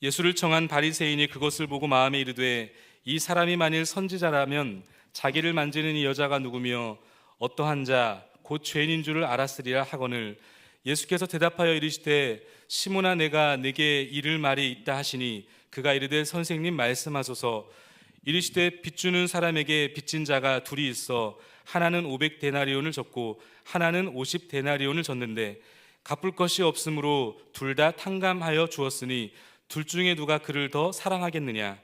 예수를 청한 바리새인이 그것을 보고 마음에 이르되 이 사람이 만일 선지자라면 자기를 만지는 이 여자가 누구며 어떠한 자 곧 죄인인 줄을 알았으리라 하거늘 예수께서 대답하여 이르시되 시몬아 내가 네게 이를 말이 있다 하시니 그가 이르되 선생님 말씀하소서. 이르시되 빚주는 사람에게 빚진 자가 둘이 있어 하나는 500데나리온을 졌고 하나는 50데나리온을 졌는데 갚을 것이 없으므로 둘 다 탕감하여 주었으니 둘 중에 누가 그를 더 사랑하겠느냐.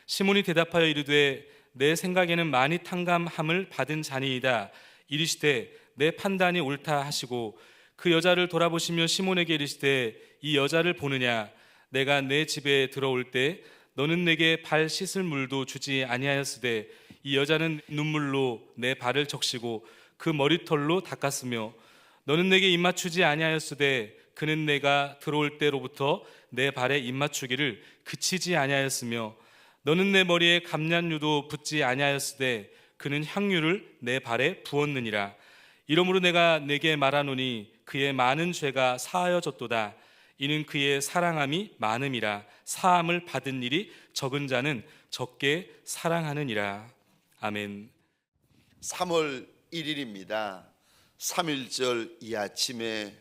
시몬이 대답하여 이르되 내 생각에는 많이 탕감함을 받은 자니이다. 이르시되 내 판단이 옳다 하시고 그 여자를 돌아보시며 시몬에게 이르시되 이 여자를 보느냐. 내가 내 집에 들어올 때 너는 내게 발 씻을 물도 주지 아니하였으되 이 여자는 눈물로 내 발을 적시고 그 머리털로 닦았으며 너는 내게 입맞추지 아니하였으되 그는 내가 들어올 때로부터 내 발에 입맞추기를 그치지 아니하였으며 너는 내 머리에 감냥류도 붓지 아니하였으되 그는 향유를 내 발에 부었느니라. 이러므로 내가 내게 말하노니 그의 많은 죄가 사하여졌도다. 이는 그의 사랑함이 많음이라. 사함을 받은 일이 적은 자는 적게 사랑하느니라. 아멘. 3월 1일입니다. 3.1절 이 아침에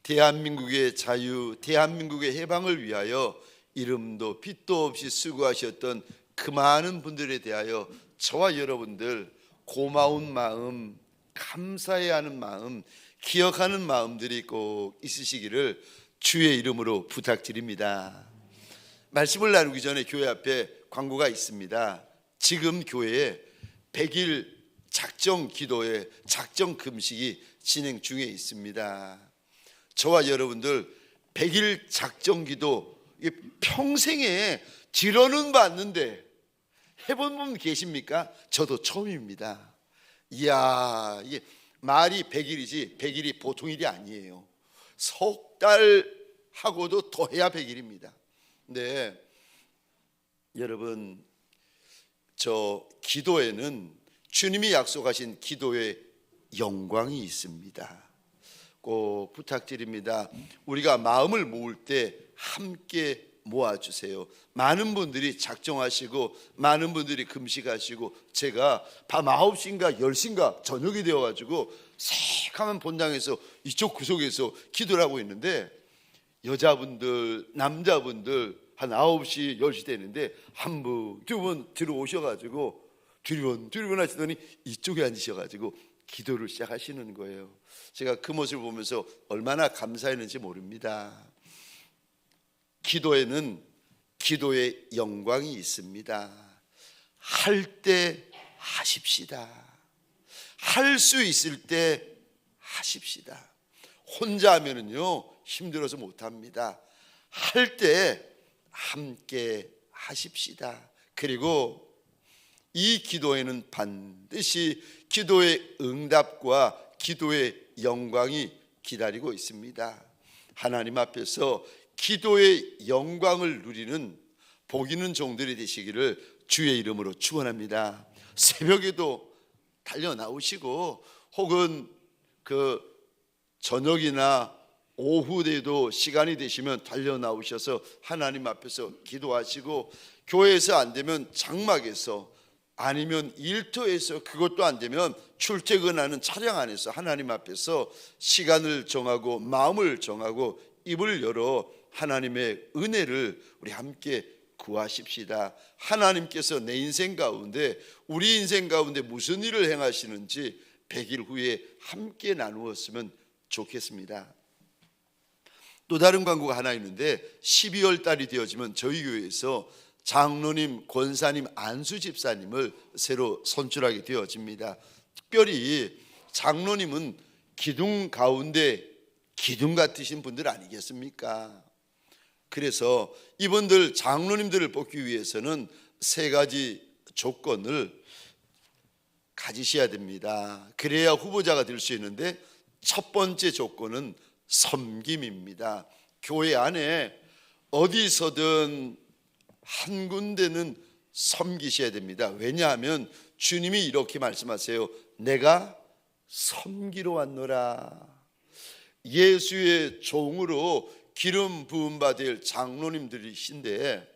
대한민국의 자유, 대한민국의 해방을 위하여 이름도 빛도 없이 수고하셨던 그 많은 분들에 대하여 저와 여러분들 고마운 마음, 감사해야 하는 마음, 기억하는 마음들이 꼭 있으시기를 주의 이름으로 부탁드립니다. 말씀을 나누기 전에 교회 앞에 광고가 있습니다. 지금 교회에 100일 작정 기도회, 작정 금식이 진행 중에 있습니다. 저와 여러분들 100일 작정 기도 평생에 지러는 봤는데 해본 분 계십니까? 저도 처음입니다. 이야, 이게 말이 100일이지 100일이 보통 일이 아니에요. 석 달 하고도 더 해야 100일입니다. 네, 여러분, 저 기도에는 주님이 약속하신 기도의 영광이 있습니다. 꼭 부탁드립니다. 우리가 마음을 모을 때 함께 모아주세요. 많은 분들이 작정하시고 많은 분들이 금식하시고 제가 밤 9시인가 10시인가 저녁이 되어가지고 새카만 본당에서 이쪽 구석에서 기도를 하고 있는데 여자분들 남자분들 한 9시 10시 되는데 한 분 두 분 들어오셔가지고 두리번 하시더니 이쪽에 앉으셔가지고 기도를 시작하시는 거예요. 제가 그 모습을 보면서 얼마나 감사했는지 모릅니다. 기도에는 기도의 영광이 있습니다. 할 때 하십시다. 할 수 있을 때 하십시다. 혼자 하면은요 힘들어서 못합니다. 할 때 함께 하십시다. 그리고 이 기도에는 반드시 기도의 응답과 기도의 영광이 기다리고 있습니다. 하나님 앞에서 기도의 영광을 누리는 복 있는 종들이 되시기를 주의 이름으로 축원합니다. 새벽에도 달려 나오시고 혹은 그 저녁이나 오후에도 시간이 되시면 달려 나오셔서 하나님 앞에서 기도하시고 교회에서 안 되면 장막에서 아니면 일터에서 그것도 안 되면 출퇴근하는 차량 안에서 하나님 앞에서 시간을 정하고 마음을 정하고 입을 열어 하나님의 은혜를 우리 함께 구하십시다. 하나님께서 내 인생 가운데 우리 인생 가운데 무슨 일을 행하시는지 100일 후에 함께 나누었으면 좋겠습니다. 또 다른 광고가 하나 있는데 12월 달이 되어지면 저희 교회에서 장로님, 권사님, 안수 집사님을 새로 선출하게 되어집니다. 특별히 장로님은 기둥 가운데 기둥 같으신 분들 아니겠습니까? 그래서 이분들 장로님들을 뽑기 위해서는 세 가지 조건을 가지셔야 됩니다. 그래야 후보자가 될 수 있는데 첫 번째 조건은 섬김입니다. 교회 안에 어디서든 한 군데는 섬기셔야 됩니다. 왜냐하면 주님이 이렇게 말씀하세요. 내가 섬기러 왔노라. 예수의 종으로 기름 부음 받을 장로님들이신데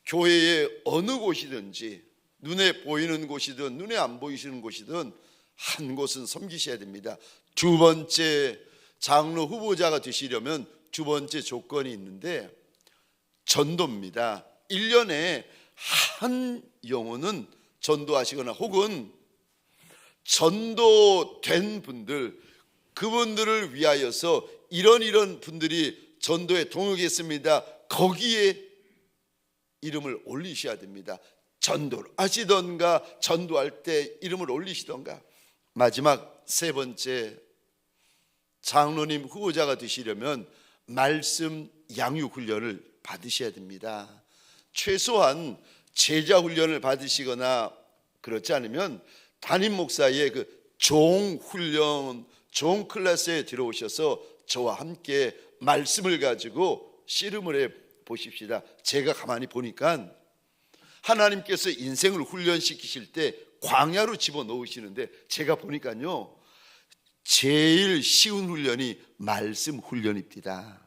교회의 어느 곳이든지 눈에 보이는 곳이든 눈에 안 보이시는 곳이든 한 곳은 섬기셔야 됩니다. 두 번째, 장로 후보자가 되시려면 두 번째 조건이 있는데 전도입니다. 1년에 한 영혼은 전도하시거나 혹은 전도된 분들, 그분들을 위하여서 이런 분들이 전도에 동역했습니다. 거기에 이름을 올리셔야 됩니다. 전도를 하시던가 전도할 때 이름을 올리시던가. 마지막 세 번째, 장로님 후보자가 되시려면 말씀 양육 훈련을 받으셔야 됩니다. 최소한 제자 훈련을 받으시거나 그렇지 않으면 담임 목사의 그 종 훈련, 종 클래스에 들어오셔서 저와 함께 말씀을 가지고 씨름을 해 보십시다. 제가 가만히 보니까 하나님께서 인생을 훈련시키실 때 광야로 집어넣으시는데 제가 보니까요 제일 쉬운 훈련이 말씀 훈련입니다.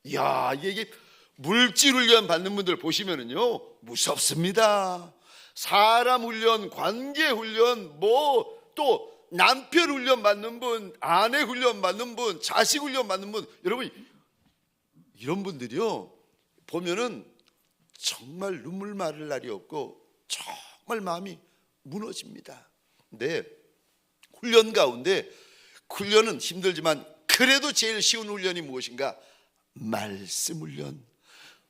이야, 이게 물질 훈련 받는 분들 보시면은요 무섭습니다. 사람 훈련, 관계 훈련, 뭐 또 남편 훈련 받는 분, 아내 훈련 받는 분, 자식 훈련 받는 분, 여러분 이런 분들이요 보면은 정말 눈물 마를 날이 없고 정말 마음이 무너집니다. 근데 훈련 가운데 훈련은 힘들지만 그래도 제일 쉬운 훈련이 무엇인가? 말씀 훈련.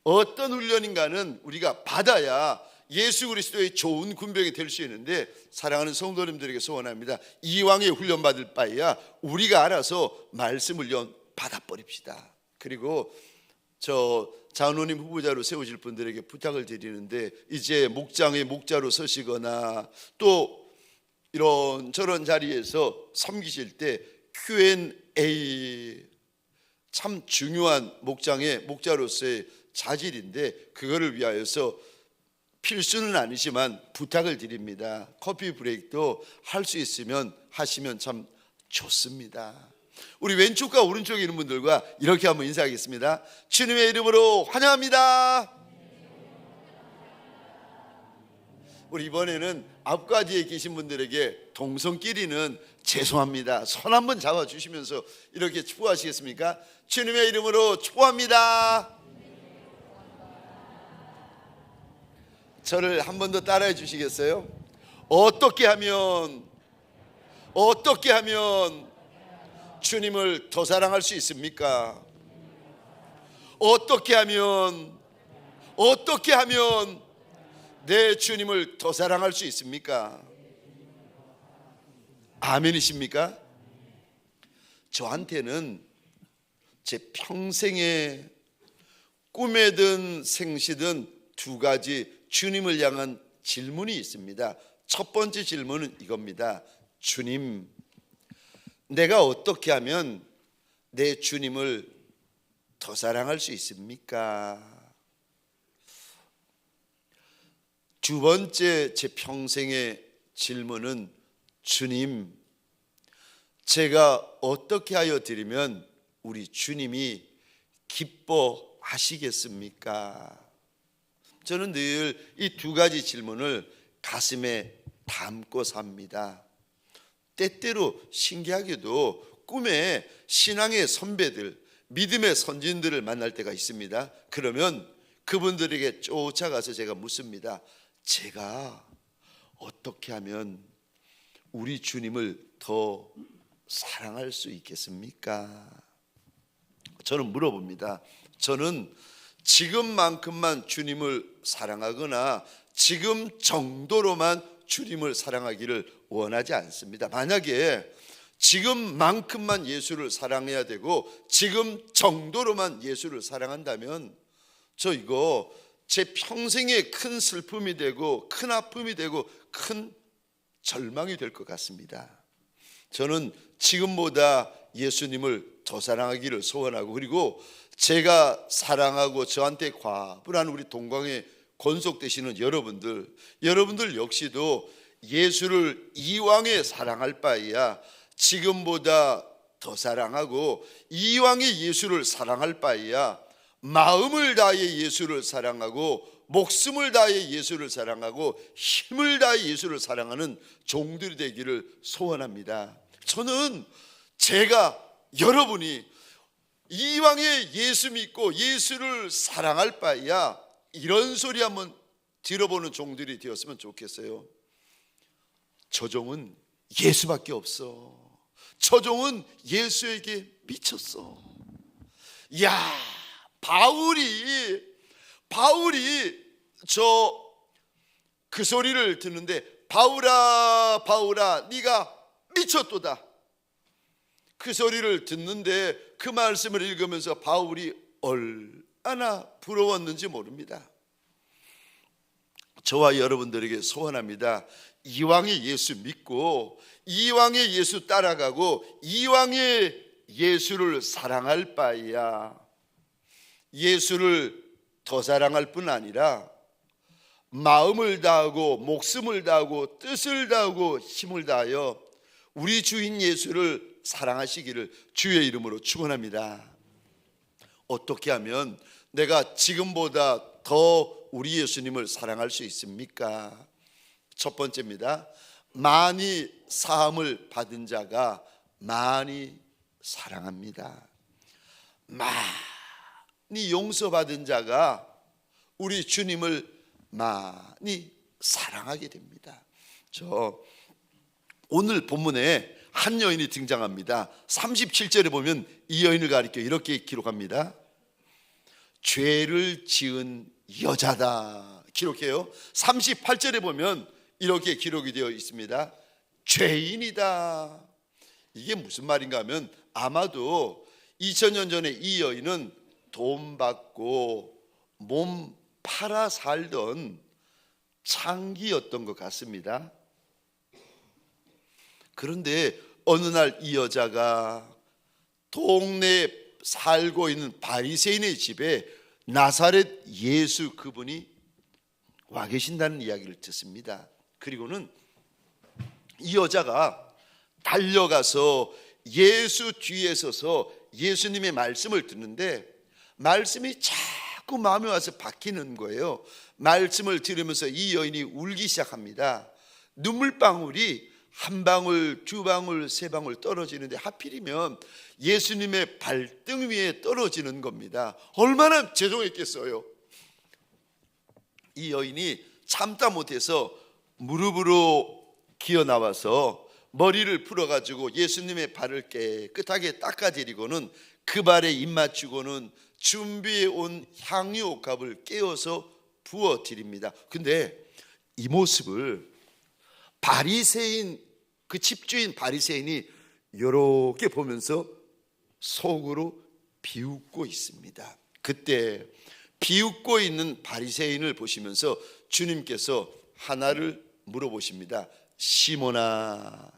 어떤 훈련인가는 우리가 받아야 예수 그리스도의 좋은 군병이 될 수 있는데, 사랑하는 성도님들에게 소원합니다. 이왕에 훈련 받을 바에야 우리가 알아서 말씀 훈련 받아버립시다. 그리고 저 장로님 후보자로 세우실 분들에게 부탁을 드리는데, 이제 목장의 목자로 서시거나 또 이런 저런 자리에서 섬기실 때 Q&A 참 중요한 목장의 목자로서의 자질인데, 그거를 위하여서 필수는 아니지만 부탁을 드립니다. 커피 브레이크도 할 수 있으면 하시면 참 좋습니다. 우리 왼쪽과 오른쪽에 있는 분들과 이렇게 한번 인사하겠습니다. 주님의 이름으로 환영합니다. 우리 이번에는 앞과 뒤에 계신 분들에게 동성끼리는 죄송합니다 손 한번 잡아주시면서 이렇게 축복하시겠습니까? 주님의 이름으로 축복합니다. 저를 한 번 더 따라해 주시겠어요? 어떻게 하면 주님을 더 사랑할 수 있습니까? 어떻게 하면 내 주님을 더 사랑할 수 있습니까? 아멘이십니까? 저한테는 제 평생에 꿈에든 생시든 두 가지 주님을 향한 질문이 있습니다. 첫 번째 질문은 이겁니다. 주님, 내가 어떻게 하면 내 주님을 더 사랑할 수 있습니까? 두 번째 제 평생의 질문은, 주님, 제가 어떻게 하여 드리면 우리 주님이 기뻐하시겠습니까? 저는 늘 이 두 가지 질문을 가슴에 담고 삽니다. 때때로 신기하게도 꿈에 신앙의 선배들, 믿음의 선진들을 만날 때가 있습니다. 그러면 그분들에게 쫓아가서 제가 묻습니다. 제가 어떻게 하면 우리 주님을 더 사랑할 수 있겠습니까? 저는 물어봅니다. 저는 지금만큼만 주님을 사랑하거나 지금 정도로만 주님을 사랑하기를 원하지 않습니다. 만약에 지금만큼만 예수를 사랑해야 되고 지금 정도로만 예수를 사랑한다면 저 이거 제 평생에 큰 슬픔이 되고 큰 아픔이 되고 큰 절망이 될 것 같습니다. 저는 지금보다 예수님을 더 사랑하기를 소원하고, 그리고 제가 사랑하고 저한테 과분한 우리 동광에 권속되시는 여러분들 역시도 예수를 이왕에 사랑할 바에야 지금보다 더 사랑하고 이왕에 예수를 사랑할 바에야 마음을 다해 예수를 사랑하고 목숨을 다해 예수를 사랑하고 힘을 다해 예수를 사랑하는 종들이 되기를 소원합니다. 저는 제가 여러분이 이왕에 예수 믿고 예수를 사랑할 바에야 이런 소리 한번 들어보는 종들이 되었으면 좋겠어요. 저 종은 예수밖에 없어. 저 종은 예수에게 미쳤어. 야, 바울이 그 소리를 듣는데 바울아 바울아 네가 미쳤도다. 그 소리를 듣는데 그 말씀을 읽으면서 바울이 얼마나 부러웠는지 모릅니다. 저와 여러분들에게 소원합니다. 이왕에 예수 믿고 이왕에 예수 따라가고 이왕에 예수를 사랑할 바에야 예수를 더 사랑할 뿐 아니라 마음을 다하고 목숨을 다하고 뜻을 다하고 힘을 다하여 우리 주인 예수를 사랑하시기를 주의 이름으로 축원합니다. 어떻게 하면 내가 지금보다 더 우리 예수님을 사랑할 수 있습니까? 첫 번째입니다. 많이 사함을 받은 자가 많이 사랑합니다. 많이 용서받은 자가 우리 주님을 많이 사랑하게 됩니다. 오늘 본문에 한 여인이 등장합니다. 37절에 보면 이 여인을 가리켜 이렇게 기록합니다. 죄를 지은 여자다 기록해요. 38절에 보면 이렇게 기록이 되어 있습니다. 죄인이다. 이게 무슨 말인가 하면 아마도 2000년 전에 이 여인은 돈 받고 몸 팔아 살던 창기였던 것 같습니다. 그런데 어느 날 이 여자가 동네에 살고 있는 바리새인의 집에 나사렛 예수 그분이 와 계신다는 이야기를 듣습니다. 그리고는 이 여자가 달려가서 예수 뒤에 서서 예수님의 말씀을 듣는데 말씀이 자꾸 마음에 와서 박히는 거예요. 말씀을 들으면서 이 여인이 울기 시작합니다. 눈물방울이 한 방울, 두 방울, 세 방울 떨어지는데 하필이면 예수님의 발등 위에 떨어지는 겁니다. 얼마나 죄송했겠어요. 이 여인이 참다 못해서 무릎으로 기어 나와서 머리를 풀어가지고 예수님의 발을 깨끗하게 닦아드리고는 그 발에 입 맞추고는 준비해 온 향유옥합을 깨어서 부어드립니다. 근데 이 모습을 바리새인, 그 집주인 바리새인이 이렇게 보면서 속으로 비웃고 있습니다. 그때 비웃고 있는 바리새인을 보시면서 주님께서 하나를 물어보십니다. 시몬아,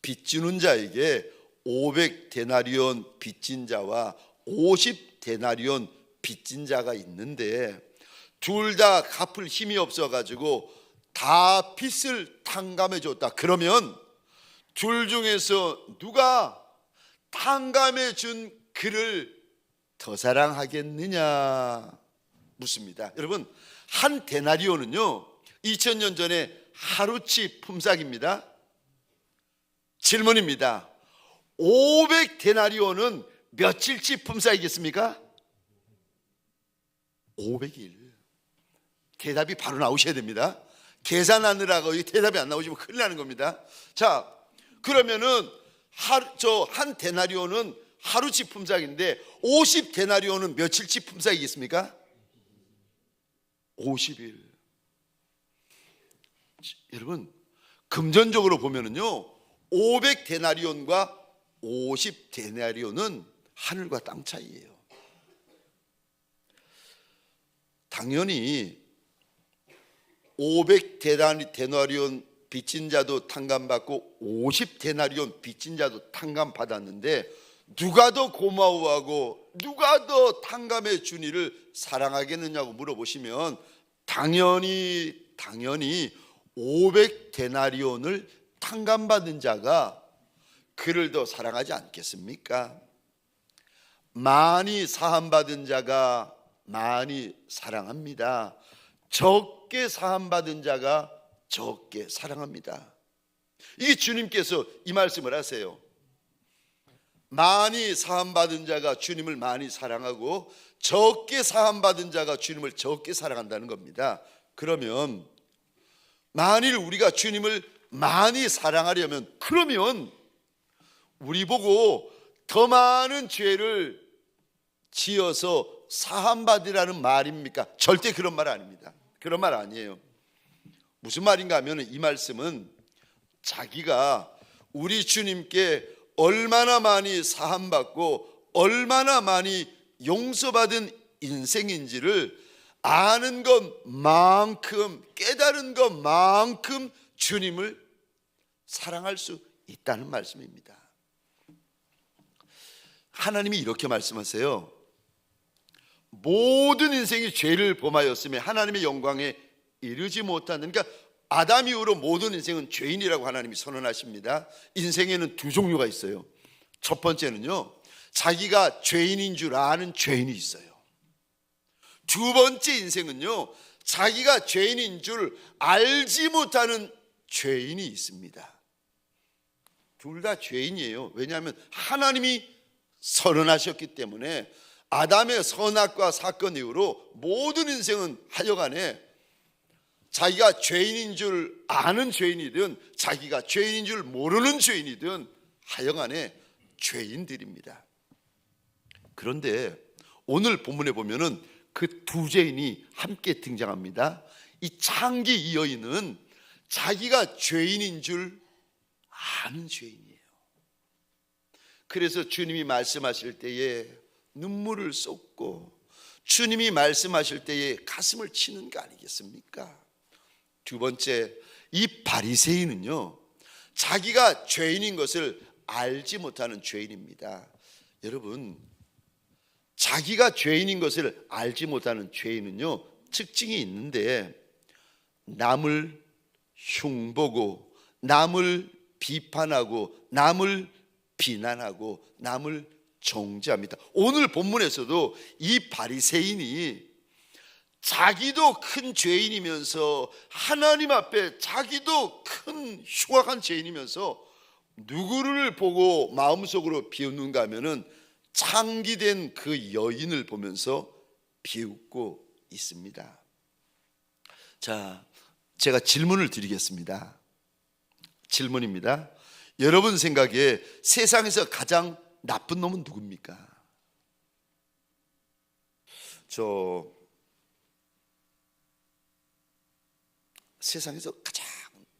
빚주는 자에게 500데나리온 빚진 자와 50데나리온 빚진 자가 있는데 둘 다 갚을 힘이 없어가지고 다 빚을 탕감해 줬다. 그러면 둘 중에서 누가 탕감해 준 그를 더 사랑하겠느냐 묻습니다. 여러분, 한 데나리온은요 2000년 전에 하루치 품삯입니다. 질문입니다. 500데나리온은 며칠치 품삯이겠습니까? 500일. 대답이 바로 나오셔야 됩니다. 계산하느라고 이 대답이 안 나오시면 큰일 나는 겁니다. 자, 그러면은 한 데나리온은 하루치 품삯인데 50데나리온은 며칠치 품삯이겠습니까? 50일. 여러분, 금전적으로 보면은요 500데나리온과 50데나리온은 하늘과 땅 차이예요. 당연히 500데나리온 빚진 자도 탕감받고 50데나리온 빚진 자도 탕감받았는데 누가 더 고마워하고 누가 더 탕감해 준 이를 사랑하겠느냐고 물어보시면 당연히 500데나리온을 탕감받은 자가 그를 더 사랑하지 않겠습니까? 많이 사함받은 자가 많이 사랑합니다. 적게 사함받은 자가 적게 사랑합니다. 이게 주님께서 이 말씀을 하세요. 많이 사함받은 자가 주님을 많이 사랑하고 적게 사함받은 자가 주님을 적게 사랑한다는 겁니다. 그러면 만일 우리가 주님을 많이 사랑하려면, 그러면 우리 보고 더 많은 죄를 지어서 사함받으라는 말입니까? 절대 그런 말 아닙니다. 그런 말 아니에요. 무슨 말인가 하면 이 말씀은 자기가 우리 주님께 얼마나 많이 사함받고 얼마나 많이 용서받은 인생인지를 아는 것만큼, 깨달은 것만큼 주님을 사랑할 수 있다는 말씀입니다. 하나님이 이렇게 말씀하세요. 모든 인생이 죄를 범하였으며 하나님의 영광에 이르지 못하는, 그러니까 아담 이후로 모든 인생은 죄인이라고 하나님이 선언하십니다. 인생에는 두 종류가 있어요. 첫 번째는요, 자기가 죄인인 줄 아는 죄인이 있어요. 두 번째 인생은요, 자기가 죄인인 줄 알지 못하는 죄인이 있습니다. 둘 다 죄인이에요. 왜냐하면 하나님이 선언하셨기 때문에 아담의 선악과 사건 이후로 모든 인생은 하여간에 자기가 죄인인 줄 아는 죄인이든 자기가 죄인인 줄 모르는 죄인이든 하여간에 죄인들입니다. 그런데 오늘 본문에 보면은 그 두 죄인이 함께 등장합니다. 이 창기 이 여인은 자기가 죄인인 줄 아는 죄인이에요. 그래서 주님이 말씀하실 때에 눈물을 쏟고 주님이 말씀하실 때에 가슴을 치는 거 아니겠습니까? 두 번째, 이 바리새인은요, 자기가 죄인인 것을 알지 못하는 죄인입니다. 여러분, 자기가 죄인인 것을 알지 못하는 죄인은요, 특징이 있는데 남을 흉보고 남을 비판하고 남을 비난하고 남을 정죄합니다. 오늘 본문에서도 이 바리새인이 자기도 큰 죄인이면서 하나님 앞에 자기도 큰 흉악한 죄인이면서 누구를 보고 마음속으로 비웃는가 하면은 창기된 그 여인을 보면서 비웃고 있습니다. 자, 제가 질문을 드리겠습니다. 질문입니다. 여러분 생각에 세상에서 가장 나쁜 놈은 누굽니까? 세상에서 가장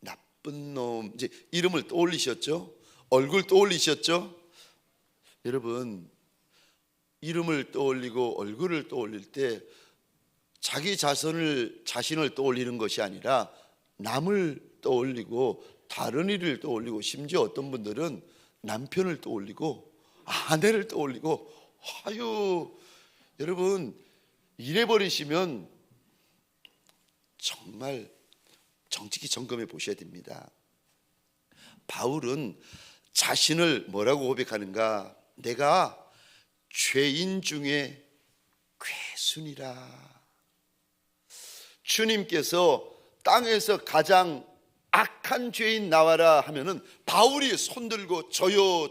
나쁜 놈, 이제 이름을 떠올리셨죠? 얼굴 떠올리셨죠? 여러분, 이름을 떠올리고 얼굴을 떠올릴 때 자기 자신을 떠올리는 것이 아니라 남을 떠올리고 다른 일을 떠올리고 심지어 어떤 분들은 남편을 떠올리고 아내를 떠올리고, 여러분 이래버리시면 정말 정직히 점검해 보셔야 됩니다. 바울은 자신을 뭐라고 고백하는가? 내가 죄인 중에 괴순이라. 주님께서 땅에서 가장 악한 죄인 나와라 하면은 바울이 손들고 저요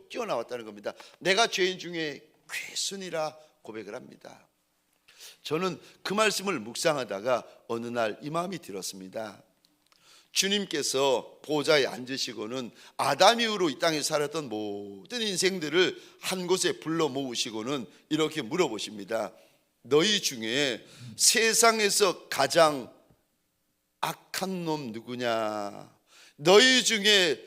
뛰어나왔다는 겁니다. 내가 죄인 중에 괴순이라 고백을 합니다. 저는 그 말씀을 묵상하다가 어느 날 이 마음이 들었습니다. 주님께서 보좌에 앉으시고는 아담 이후로 이 땅에 살았던 모든 인생들을 한 곳에 불러 모으시고는 이렇게 물어보십니다. 너희 중에 세상에서 가장 악한 놈 누구냐? 너희 중에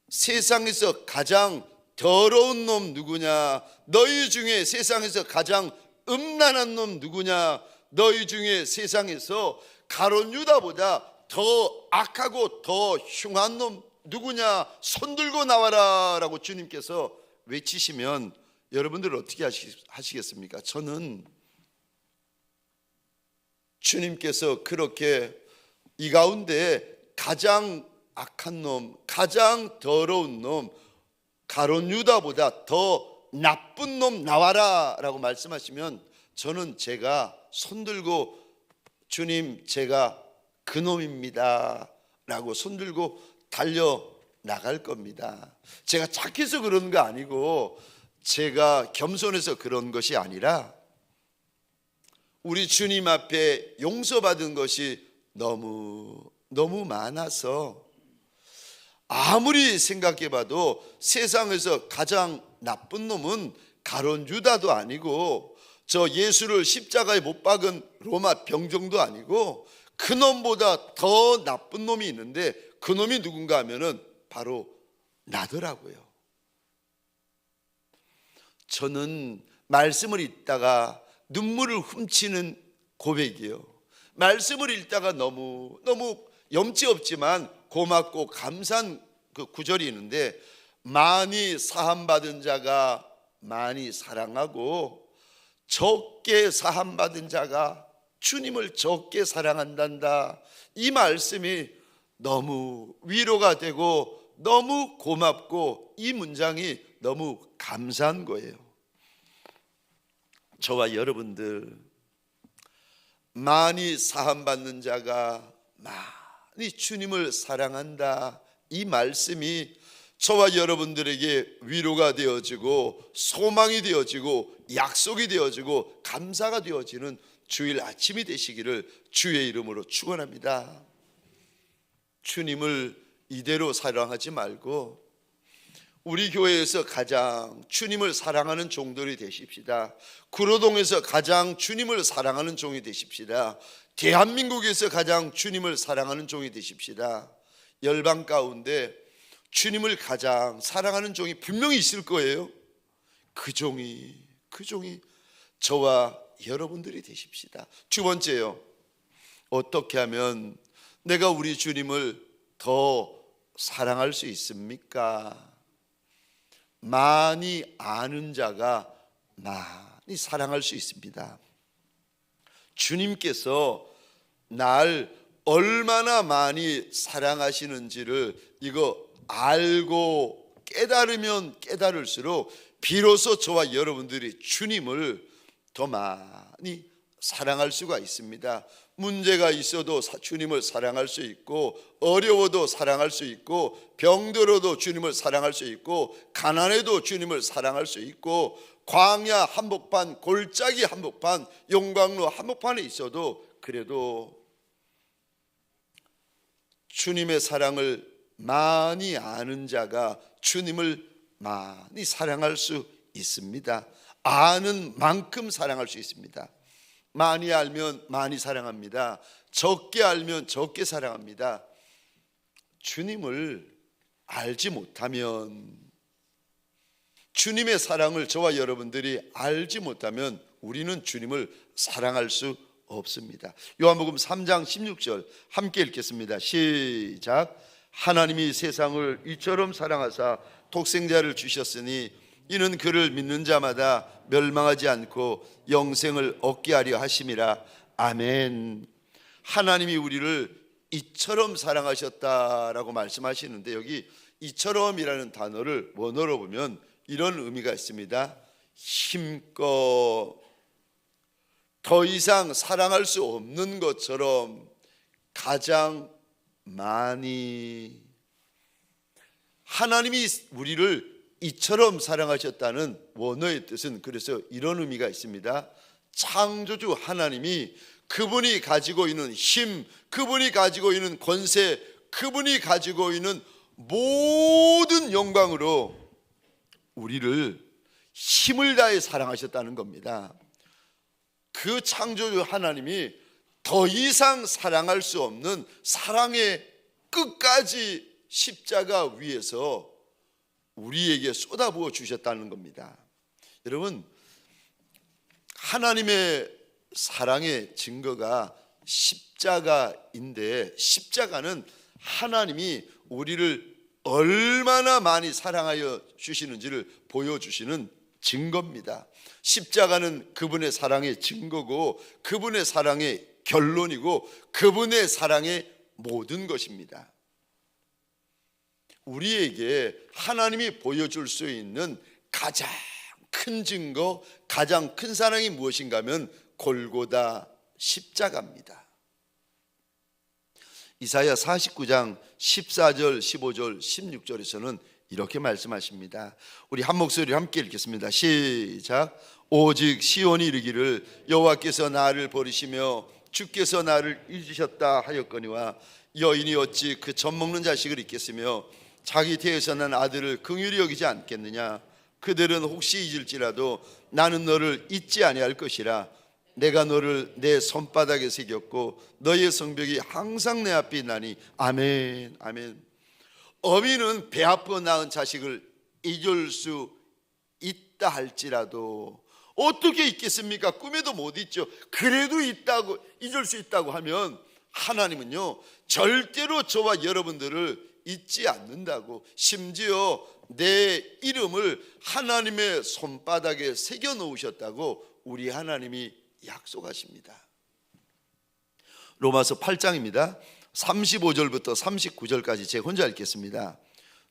세상에서 가장 더러운 놈 누구냐? 너희 중에 세상에서 가장 음란한 놈 누구냐? 너희 중에 세상에서 가룟 유다보다 더 악하고 더 흉한 놈 누구냐? 손들고 나와라 라고 주님께서 외치시면 여러분들 어떻게 하시겠습니까? 저는 주님께서 그렇게 이 가운데 가장 악한 놈, 가장 더러운 놈, 가룟 유다보다 더 나쁜 놈 나와라 라고 말씀하시면 저는 제가 손들고 주님 제가 그 놈입니다 라고 손들고 달려 나갈 겁니다. 제가 착해서 그런 거 아니고 제가 겸손해서 그런 것이 아니라 우리 주님 앞에 용서받은 것이 너무 많아서 아무리 생각해봐도 세상에서 가장 나쁜 놈은 가룟 유다도 아니고 저 예수를 십자가에 못 박은 로마 병정도 아니고 그 놈보다 더 나쁜 놈이 있는데 그 놈이 누군가 하면은 바로 나더라고요. 저는 말씀을 읽다가 눈물을 훔치는 고백이요. 말씀을 읽다가 너무 염치 없지만 고맙고 감사한 그 구절이 있는데 많이 사함받은 자가 많이 사랑하고 적게 사함받은 자가 주님을 적게 사랑한단다. 이 말씀이 너무 위로가 되고 너무 고맙고 이 문장이 너무 감사한 거예요. 저와 여러분들 많이 사함받는 자가 많이 주님을 사랑한다. 이 말씀이 저와 여러분들에게 위로가 되어지고 소망이 되어지고 약속이 되어지고 감사가 되어지는 주일 아침이 되시기를 주의 이름으로 축원합니다. 주님을 이대로 사랑하지 말고 우리 교회에서 가장 주님을 사랑하는 종들이 되십시다. 구로동에서 가장 주님을 사랑하는 종이 되십시다. 대한민국에서 가장 주님을 사랑하는 종이 되십시다. 열방 가운데 주님을 가장 사랑하는 종이 분명히 있을 거예요. 그 종이 저와 여러분들이 되십시다. 두 번째요, 어떻게 하면 내가 우리 주님을 더 사랑할 수 있습니까? 많이 아는 자가 많이 사랑할 수 있습니다. 주님께서 날 얼마나 많이 사랑하시는지를 이거 알고 깨달으면 깨달을수록 비로소 저와 여러분들이 주님을 더 많이 사랑할 수가 있습니다. 문제가 있어도 주님을 사랑할 수 있고, 어려워도 사랑할 수 있고, 병들어도 주님을 사랑할 수 있고, 가난해도 주님을 사랑할 수 있고, 광야 한복판, 골짜기 한복판, 용광로 한복판에 있어도 그래도 주님의 사랑을 많이 아는 자가 주님을 많이 사랑할 수 있습니다. 아는 만큼 사랑할 수 있습니다. 많이 알면 많이 사랑합니다. 적게 알면 적게 사랑합니다. 주님을 알지 못하면, 주님의 사랑을 저와 여러분들이 알지 못하면 우리는 주님을 사랑할 수 없습니다. 요한복음 3장 16절 함께 읽겠습니다. 시작. 하나님이 세상을 이처럼 사랑하사 독생자를 주셨으니 이는 그를 믿는 자마다 멸망하지 않고 영생을 얻게 하려 하심이라. 아멘. 하나님이 우리를 이처럼 사랑하셨다라고 말씀하시는데, 여기 이처럼이라는 단어를 원어로 보면 이런 의미가 있습니다. 힘껏, 더 이상 사랑할 수 없는 것처럼, 가장 많이. 하나님이 우리를 이처럼 사랑하셨다는 원어의 뜻은 그래서 이런 의미가 있습니다. 창조주 하나님이 그분이 가지고 있는 힘, 그분이 가지고 있는 권세, 그분이 가지고 있는 모든 영광으로 우리를 힘을 다해 사랑하셨다는 겁니다. 그 창조주 하나님이 더 이상 사랑할 수 없는 사랑의 끝까지 십자가 위에서 우리에게 쏟아부어 주셨다는 겁니다. 여러분, 하나님의 사랑의 증거가 십자가인데, 십자가는 하나님이 우리를 얼마나 많이 사랑하여 주시는지를 보여주시는 증거입니다. 십자가는 그분의 사랑의 증거고, 그분의 사랑의 결론이고, 그분의 사랑의 모든 것입니다. 우리에게 하나님이 보여줄 수 있는 가장 큰 증거, 가장 큰 사랑이 무엇인가 하면 골고다 십자가입니다. 이사야 49장 14절, 15절, 16절에서는 이렇게 말씀하십니다. 우리 한 목소리로 함께 읽겠습니다. 시작. 오직 시온이 이르기를 여호와께서 나를 버리시며 주께서 나를 잊으셨다 하였거니와 여인이 어찌 그 젖 먹는 자식을 잊겠으며 자기 태에서 난 아들을 긍휼히 여기지 않겠느냐. 그들은 혹시 잊을지라도 나는 너를 잊지 아니할 것이라. 내가 너를 내 손바닥에 새겼고 너의 성벽이 항상 내 앞에 있나니. 아멘, 아멘. 어미는 배 아파 낳은 자식을 잊을 수 있다 할지라도 어떻게 잊겠습니까? 꿈에도 못 잊죠. 그래도 있다고, 잊을 수 있다고 하면 하나님은요 절대로 저와 여러분들을 잊지 않는다고, 심지어 내 이름을 하나님의 손바닥에 새겨 놓으셨다고 우리 하나님이 약속하십니다. 로마서 8장입니다 35절부터 39절까지 제가 혼자 읽겠습니다.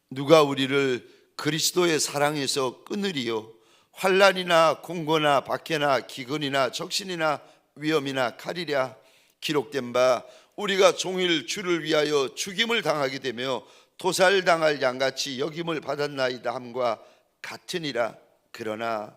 누가 우리를 그리스도의 사랑에서 끊으리요? 환난이나 공고나 박해나 기근이나 적신이나 위험이나 칼이랴. 기록된 바 우리가 종일 주를 위하여 죽임을 당하게 되며 도살당할 양같이 여김을 받았나이다 함과 같으니라. 그러나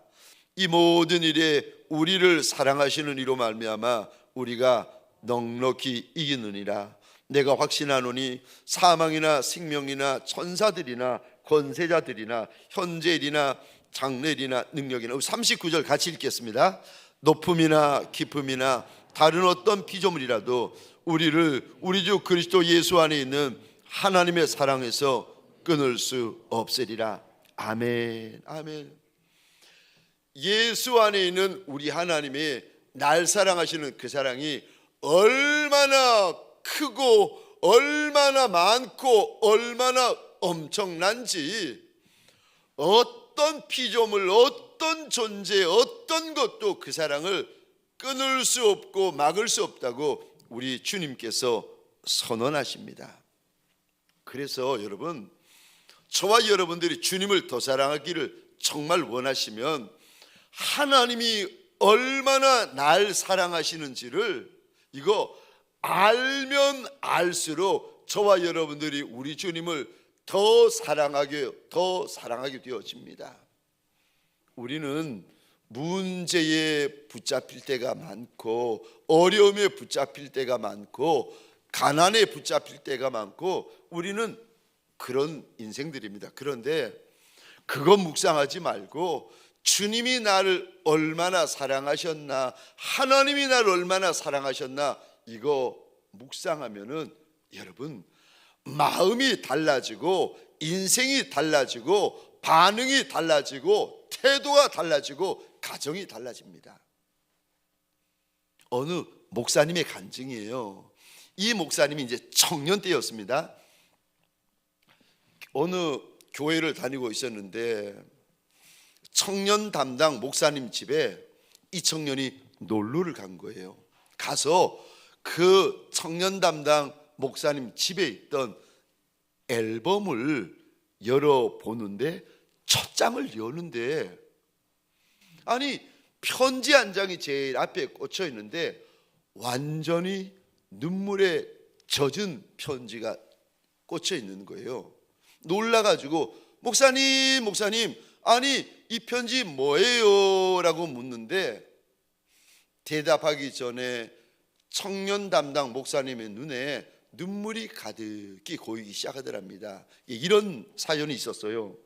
이 모든 일에 우리를 사랑하시는 이로 말미암아 우리가 넉넉히 이기느니라. 내가 확신하노니 사망이나 생명이나 천사들이나 권세자들이나 현재일이나 장래일이나 능력이나. 39절 같이 읽겠습니다. 높음이나 깊음이나 다른 어떤 피조물이라도 우리를 우리 주 그리스도 예수 안에 있는 하나님의 사랑에서 끊을 수 없으리라. 아멘, 아멘. 예수 안에 있는 우리 하나님의 날 사랑하시는 그 사랑이 얼마나 크고 얼마나 많고 얼마나 엄청난지 어떤 피조물, 어떤 존재, 어떤 것도 그 사랑을 끊을 수 없고 막을 수 없다고 우리 주님께서 선언하십니다. 그래서 여러분, 저와 여러분들이 주님을 더 사랑하기를 정말 원하시면 하나님이 얼마나 날 사랑하시는지를 이거 알면 알수록 저와 여러분들이 우리 주님을 더 사랑하게 되어집니다. 우리는 문제에 붙잡힐 때가 많고 어려움에 붙잡힐 때가 많고 가난에 붙잡힐 때가 많고 우리는 그런 인생들입니다. 그런데 그거 묵상하지 말고 주님이 나를 얼마나 사랑하셨나, 하나님이 나를 얼마나 사랑하셨나, 이거 묵상하면은 여러분 마음이 달라지고 인생이 달라지고 반응이 달라지고 태도가 달라지고 가정이 달라집니다. 어느 목사님의 간증이에요. 이 목사님이 이제 청년 때였습니다. 어느 교회를 다니고 있었는데 청년 담당 목사님 집에 이 청년이 놀러를 간 거예요. 가서 그 청년 담당 목사님 집에 있던 앨범을 열어보는데 첫 장을 여는데 아니 편지 한 장이 제일 앞에 꽂혀 있는데 완전히 눈물에 젖은 편지가 꽂혀 있는 거예요. 놀라가지고 목사님 아니 이 편지 뭐예요? 라고 묻는데 대답하기 전에 청년 담당 목사님의 눈에 눈물이 가득히 고이기 시작하더랍니다. 이런 사연이 있었어요.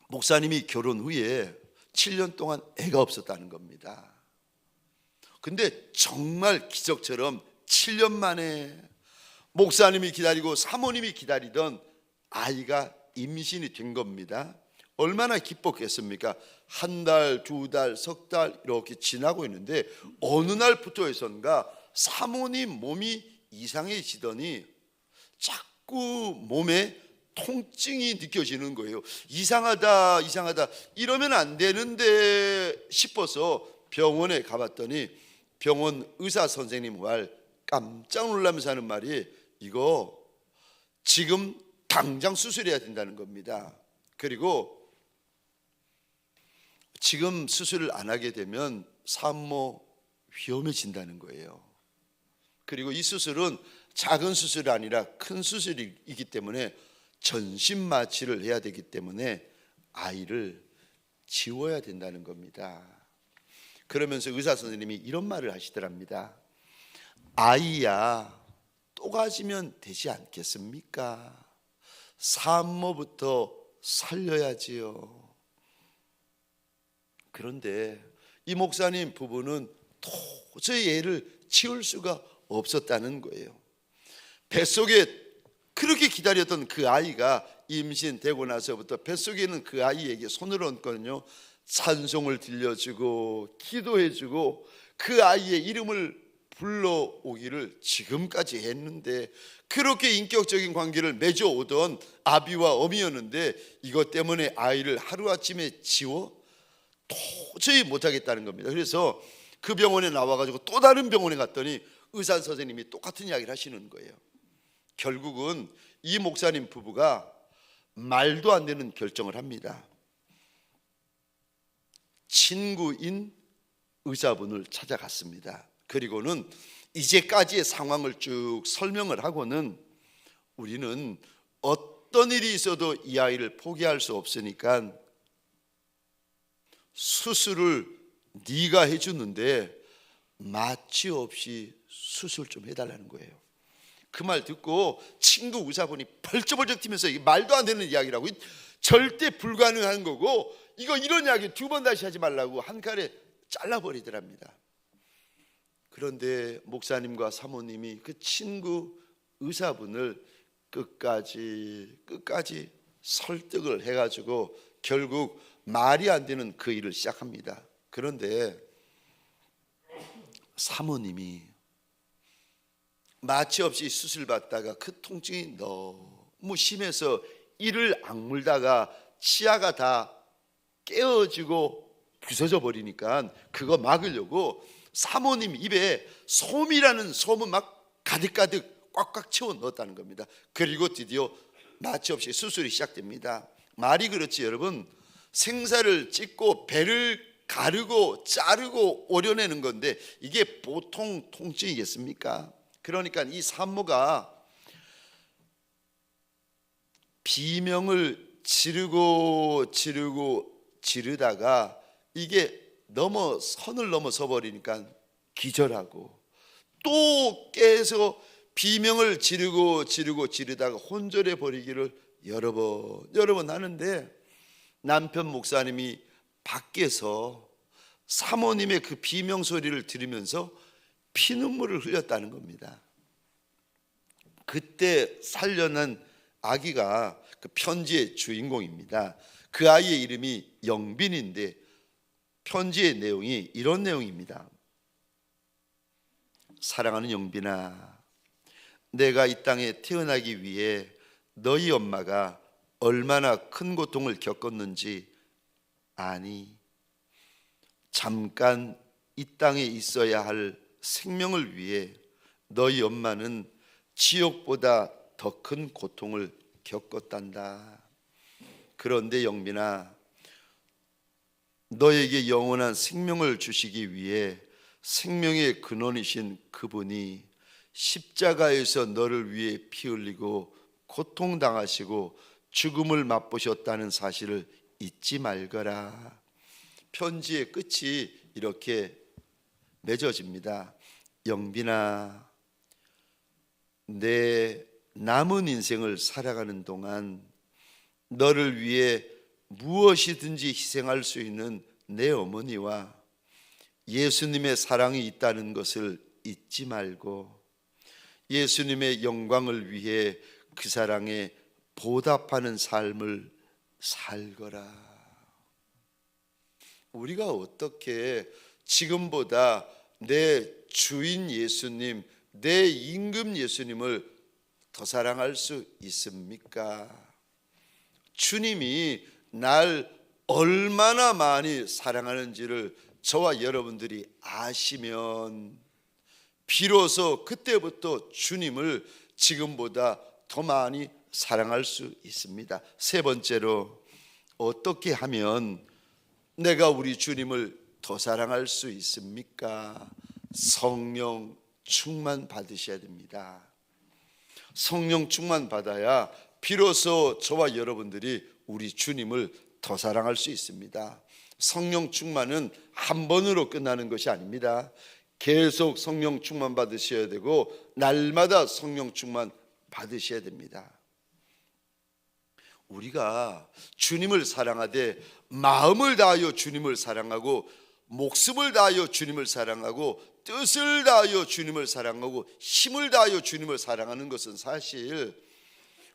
목사님이 결혼 후에 7년 동안 애가 없었다는 겁니다. 근데 정말 기적처럼 7년 만에 목사님이 기다리고 사모님이 기다리던 아이가 임신이 된 겁니다. 얼마나 기뻤겠습니까? 한 달, 두 달, 석 달 이렇게 지나고 있는데 어느 날부터 해선가 사모님 몸이 이상해지더니 자꾸 몸에 통증이 느껴지는 거예요. 이상하다 이러면 안 되는데 싶어서 병원에 가봤더니 병원 의사 선생님 말 깜짝 놀라면서 하는 말이 이거 지금 당장 수술해야 된다는 겁니다. 그리고 지금 수술을 안 하게 되면 산모 위험해진다는 거예요. 그리고 이 수술은 작은 수술이 아니라 큰 수술이기 때문에 전신 마취를 해야 되기 때문에 아이를 지워야 된다는 겁니다. 그러면서 의사 선생님이 이런 말을 하시더랍니다. 아이야, 또 가지면 되지 않겠습니까? 산모부터 살려야지요. 그런데 이 목사님 부부는 도저히 애를 치울 수가 없었다는 거예요. 뱃속에 그렇게 기다렸던 그 아이가 임신되고 나서부터 뱃속에 있는 그 아이에게 손을 얹거든요. 찬송을 들려주고 기도해주고 그 아이의 이름을 불러오기를 지금까지 했는데, 그렇게 인격적인 관계를 맺어오던 아비와 어미였는데 이것 때문에 아이를 하루아침에 지워 도저히 못하겠다는 겁니다. 그래서 그 병원에 나와가지고 또 다른 병원에 갔더니 의사 선생님이 똑같은 이야기를 하시는 거예요. 결국은 이 목사님 부부가 말도 안 되는 결정을 합니다. 친구인 의사분을 찾아갔습니다. 그리고는 이제까지의 상황을 쭉 설명을 하고는 우리는 어떤 일이 있어도 이 아이를 포기할 수 없으니까 수술을 네가 해주는데 마취 없이 수술 좀 해달라는 거예요. 그 말 듣고 친구 의사분이 벌쩍벌쩍 뛰면서 이게 말도 안 되는 이야기라고, 절대 불가능한 거고 이거 이런 이야기 두 번 다시 하지 말라고 한 칼에 잘라버리더랍니다. 그런데 목사님과 사모님이 그 친구 의사분을 끝까지 설득을 해가지고 결국 말이 안 되는 그 일을 시작합니다. 그런데 사모님이 마취 없이 수술 받다가 그 통증이 너무 심해서 이를 악물다가 치아가 다 깨어지고 부서져 버리니까 그거 막으려고 사모님 입에 솜이라는 솜은 막 가득가득 꽉꽉 채워 넣었다는 겁니다. 그리고 드디어 마취 없이 수술이 시작됩니다. 말이 그렇지 여러분, 생사를 찢고 배를 가르고 자르고 오려내는 건데 이게 보통 통증이겠습니까? 그러니까 이 산모가 비명을 지르다가 이게 선을 넘어서 버리니까 기절하고, 또 깨서 비명을 지르다가 혼절해 버리기를 여러 번 하는데, 남편 목사님이 밖에서 사모님의 그 비명 소리를 들으면서 피눈물을 흘렸다는 겁니다. 그때 살려난 아기가 그 편지의 주인공입니다. 그 아이의 이름이 영빈인데 편지의 내용이 이런 내용입니다. 사랑하는 영빈아, 내가 이 땅에 태어나기 위해 너희 엄마가 얼마나 큰 고통을 겪었는지 아니? 잠깐 이 땅에 있어야 할 생명을 위해 너희 엄마는 지옥보다 더 큰 고통을 겪었단다. 그런데 영빈아, 너에게 영원한 생명을 주시기 위해 생명의 근원이신 그분이 십자가에서 너를 위해 피 흘리고 고통당하시고 죽음을 맛보셨다는 사실을 잊지 말거라. 편지의 끝이 이렇게 맺어집니다. 영빈아, 내 남은 인생을 살아가는 동안 너를 위해 무엇이든지 희생할 수 있는 내 어머니와 예수님의 사랑이 있다는 것을 잊지 말고 예수님의 영광을 위해 그 사랑에 보답하는 삶을 살거라. 우리가 어떻게 지금보다 내 주인 예수님, 내 임금 예수님을 더 사랑할 수 있습니까? 주님이 날 얼마나 많이 사랑하는지를 저와 여러분들이 아시면 비로소 그때부터 주님을 지금보다 더 많이 사랑할 수 있습니다. 세 번째로, 어떻게 하면 내가 우리 주님을 더 사랑할 수 있습니까? 성령 충만 받으셔야 됩니다. 성령 충만 받아야 비로소 저와 여러분들이 우리 주님을 더 사랑할 수 있습니다. 성령 충만은 한 번으로 끝나는 것이 아닙니다. 계속 성령 충만 받으셔야 되고 날마다 성령 충만 받으셔야 됩니다. 우리가 주님을 사랑하되 마음을 다하여 주님을 사랑하고 목숨을 다하여 주님을 사랑하고 뜻을 다하여 주님을 사랑하고 힘을 다하여 주님을 사랑하는 것은 사실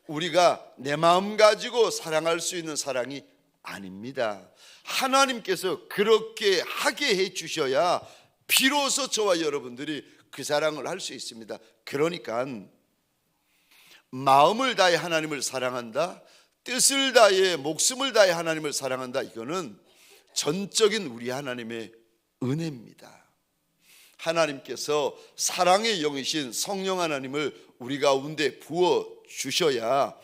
우리가 내 마음 가지고 사랑할 수 있는 사랑이 아닙니다. 하나님께서 그렇게 하게 해 주셔야 비로소 저와 여러분들이 그 사랑을 할 수 있습니다. 그러니까 마음을 다해 하나님을 사랑한다, 뜻을 다해 목숨을 다해 하나님을 사랑한다, 이거는 전적인 우리 하나님의 은혜입니다. 하나님께서 사랑의 영이신 성령 하나님을 우리 가운데 부어 주셔야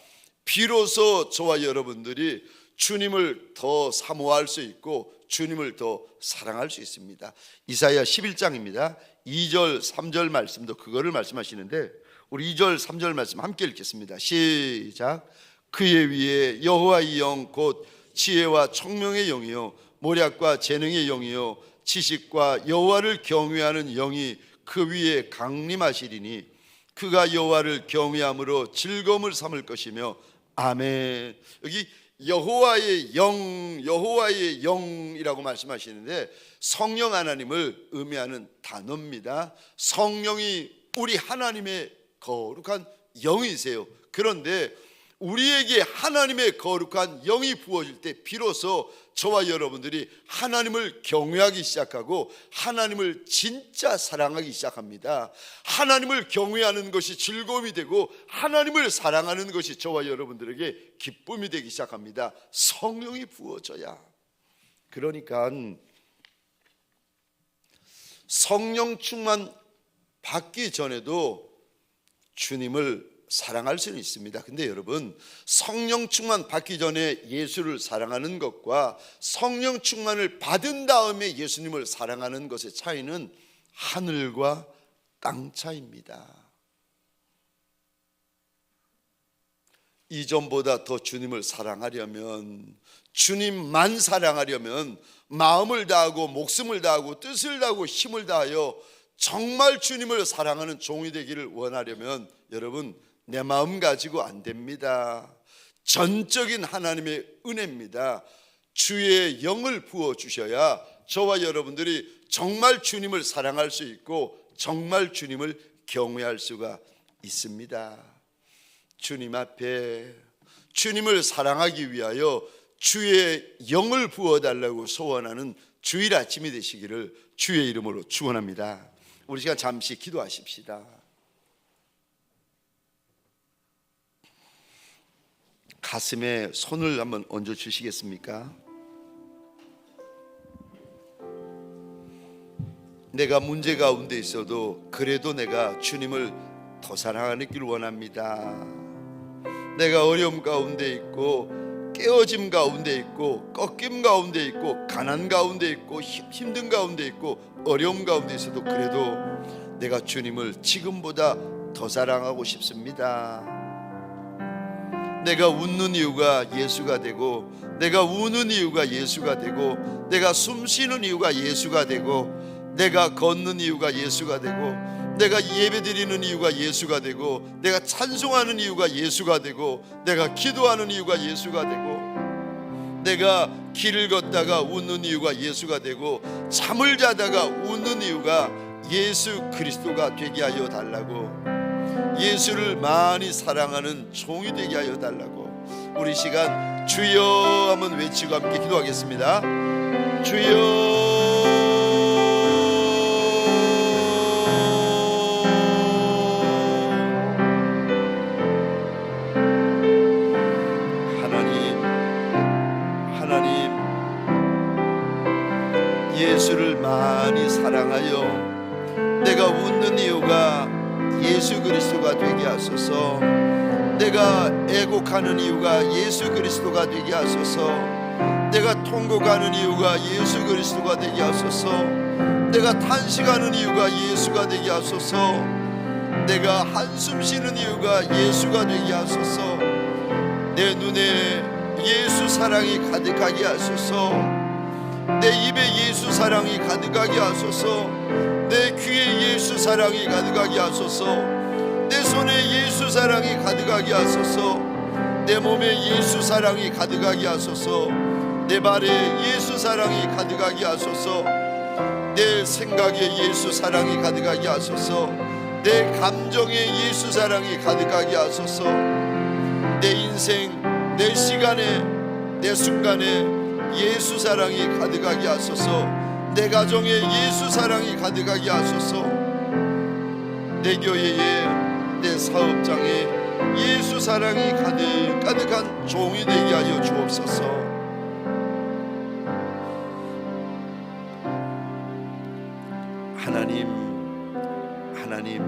비로소 저와 여러분들이 주님을 더 사모할 수 있고 주님을 더 사랑할 수 있습니다. 이사야 11장입니다. 2절 3절 말씀도 그거를 말씀하시는데 우리 2절 3절 말씀 함께 읽겠습니다. 시작. 그의 위에 여호와의 영 곧 지혜와 청명의 영이요 모략과 재능의 영이요 지식과 여호와를 경외하는 영이 그 위에 강림하시리니 그가 여호와를 경외함으로 즐거움을 삼을 것이며 아멘. 여기 여호와의 영이라고 말씀하시는데 성령 하나님을 의미하는 단어입니다. 성령이 우리 하나님의 거룩한 영이세요. 그런데 우리에게 하나님의 거룩한 영이 부어질 때 비로소 저와 여러분들이 하나님을 경외하기 시작하고 하나님을 진짜 사랑하기 시작합니다. 하나님을 경외하는 것이 즐거움이 되고 하나님을 사랑하는 것이 저와 여러분들에게 기쁨이 되기 시작합니다. 성령이 부어져야. 그러니까 성령 충만 받기 전에도 주님을 사랑할 수는 있습니다. 근데 여러분, 성령 충만 받기 전에 예수를 사랑하는 것과 성령 충만을 받은 다음에 예수님을 사랑하는 것의 차이는 하늘과 땅 차이입니다. 이전보다 더 주님을 사랑하려면, 주님만 사랑하려면 마음을 다하고 목숨을 다하고 뜻을 다하고 힘을 다하여 정말 주님을 사랑하는 종이 되기를 원하려면 여러분, 내 마음 가지고 안 됩니다. 전적인 하나님의 은혜입니다. 주의 영을 부어주셔야 저와 여러분들이 정말 주님을 사랑할 수 있고 정말 주님을 경외할 수가 있습니다. 주님 앞에 주님을 사랑하기 위하여 주의 영을 부어달라고 소원하는 주일 아침이 되시기를 주의 이름으로 축원합니다. 우리 시간 잠시 기도하십시다. 가슴에 손을 한번 얹어 주시겠습니까? 내가 문제 가운데 있어도 그래도 내가 주님을 더 사랑하는 길 원합니다. 내가 어려움 가운데 있고 깨어짐 가운데 있고 꺾임 가운데 있고 가난 가운데 있고 힘든 가운데 있고 어려움 가운데 있어도 그래도 내가 주님을 지금보다 더 사랑하고 싶습니다. 내가 웃는 이유가 예수가 되고 내가 우는 이유가 예수가 되고 내가 숨 쉬는 이유가 예수가 되고 내가 걷는 이유가 예수가 되고 내가 예배드리는 이유가 예수가 되고 내가 찬송하는 이유가 예수가 되고 내가 기도하는 이유가 예수가 되고 내가 길을 걷다가 웃는 이유가 예수가 되고 잠을 자다가 웃는 이유가 예수 그리스도가 되게 하여 달라고, 예수를 많이 사랑하는 종이 되게 하여 달라고. 우리 시간 주여 한번 외치고 함께 기도하겠습니다. 주여. 하나님 예수를 많이 사랑하여 내가 웃는 이유가 예수 그리스도가 되게 하소서. 내가 애곡하는 이유가 예수 그리스도가 되게 하소서. 내가 통곡하는 이유가 예수 그리스도가 되게 하소서. 내가 탄식하는 이유가 예수가 되게 하소서. 내가 한숨 쉬는 이유가 예수가 되게 하소서. 내 눈에 예수 사랑이 가득하게 하소서. 내 입에 예수 사랑이 가득하게 하소서. 내 귀에 예수 사랑이 가득하게 하소서. 내 손에 예수 사랑이 가득하게 하소서. 내 몸에 예수 사랑이 가득하게 하소서. 내 발에 예수 사랑이 가득하게 하소서. 내 생각에 예수 사랑이 가득하게 하소서. 내 감정에 예수 사랑이 가득하게 하소서. 내 인생, 내 시간에, 내 순간에 예수 사랑이 가득하게 하소서. 내 가정에 예수 사랑이 가득하게 하소서. 내 교회에, 내 사업장에 예수 사랑이 가득한 종이 되게 하여 주옵소서. 하나님,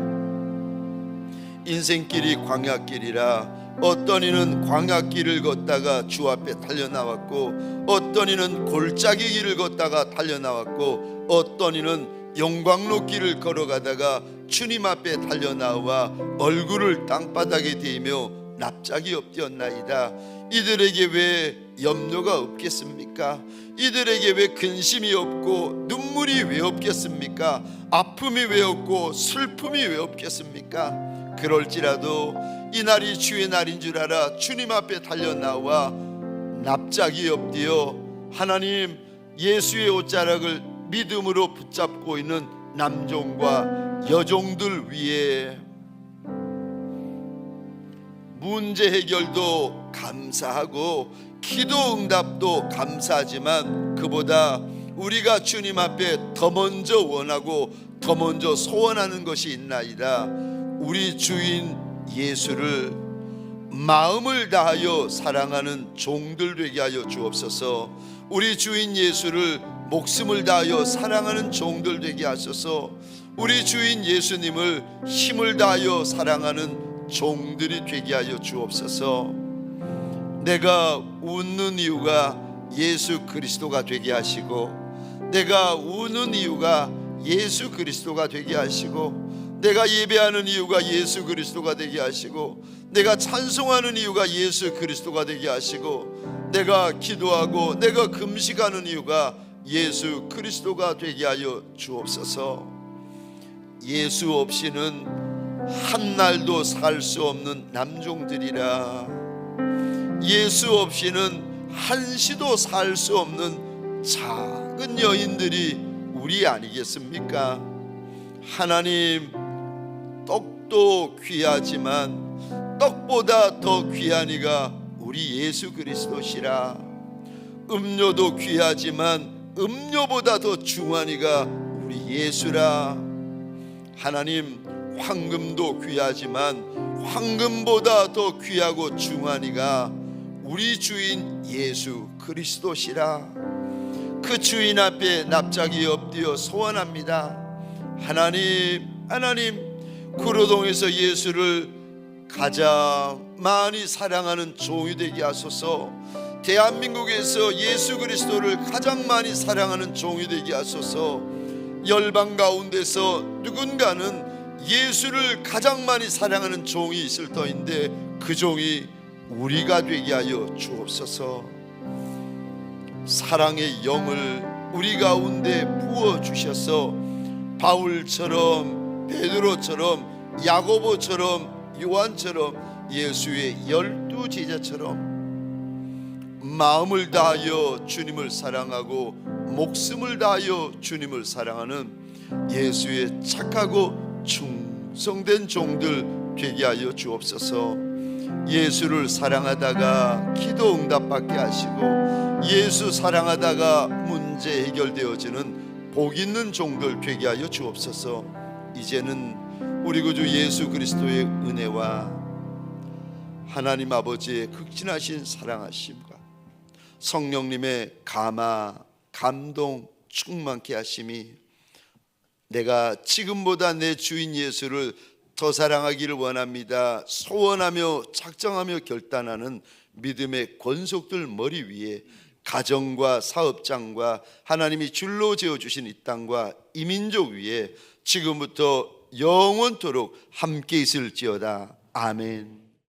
인생길이 광야길이라 어떤 이는 광야길을 걷다가 주 앞에 달려나왔고, 어떤 이는 골짜기 길을 걷다가 달려나왔고, 어떤 이는 영광로 길을 걸어가다가 주님 앞에 달려나와 얼굴을 땅바닥에 대며 납작이 엎드렸나이다. 이들에게 왜 염려가 없겠습니까? 이들에게 왜 근심이 없고 눈물이 왜 없겠습니까? 아픔이 왜 없고 슬픔이 왜 없겠습니까? 그럴지라도 이 날이 주의 날인 줄 알아 주님 앞에 달려나와 납작이 엎드려 하나님 예수의 옷자락을 믿음으로 붙잡고 있는 남종과 여종들 위해 문제 해결도 감사하고 기도 응답도 감사하지만 그보다 우리가 주님 앞에 더 먼저 원하고 더 먼저 소원하는 것이 있나이다. 우리 주인 예수를 마음을 다하여 사랑하는 종들 되게 하여 주옵소서. 우리 주인 예수를 목숨을 다하여 사랑하는 종들 되게 하소서. 우리 주인 예수님을 힘을 다하여 사랑하는 종들이 되게 하여 주옵소서. 내가 웃는 이유가 예수 그리스도가 되게 하시고, 내가 우는 이유가 예수 그리스도가 되게 하시고, 내가 예배하는 이유가 예수 그리스도가 되게 하시고, 내가 찬송하는 이유가 예수 그리스도가 되게 하시고, 내가 기도하고 내가 금식하는 이유가 예수 그리스도가 되게 하여 주옵소서. 예수 없이는 한 날도 살 수 없는 남종들이라, 예수 없이는 한시도 살 수 없는 작은 여인들이 우리 아니겠습니까? 하나님, 떡도 귀하지만 떡보다 더 귀한 이가 우리 예수 그리스도시라. 음료도 귀하지만 음료보다 더 중한 이가 우리 예수라. 하나님, 황금도 귀하지만 황금보다 더 귀하고 중한 이가 우리 주인 예수 그리스도시라. 그 주인 앞에 납작이 엎드려 소원합니다. 하나님, 구로동에서 예수를 가장 많이 사랑하는 종이 되게 하소서. 대한민국에서 예수 그리스도를 가장 많이 사랑하는 종이 되게 하소서. 열방 가운데서 누군가는 예수를 가장 많이 사랑하는 종이 있을 터인데 그 종이 우리가 되게 하여 주옵소서. 사랑의 영을 우리 가운데 부어 주셔서 바울처럼, 베드로처럼, 야고보처럼, 요한처럼, 예수의 12 제자처럼 마음을 다하여 주님을 사랑하고 목숨을 다하여 주님을 사랑하는 예수의 착하고 충성된 종들 되게 하여 주옵소서. 예수를 사랑하다가 기도 응답받게 하시고 예수 사랑하다가 문제 해결되어지는 복 있는 종들 되게 하여 주옵소서. 이제는 우리 구주 예수 그리스도의 은혜와 하나님 아버지의 극진하신 사랑하심과 성령님의 감화, 감동 충만케 하심이 내가 지금보다 내 주인 예수를 더 사랑하기를 원합니다. 소원하며 작정하며 결단하는 믿음의 권속들 머리 위에 가정과 사업장과 하나님이 줄로 지어주신 이 땅과 이 민족 위에 지금부터 영원토록 함께 있을지어다. 아멘.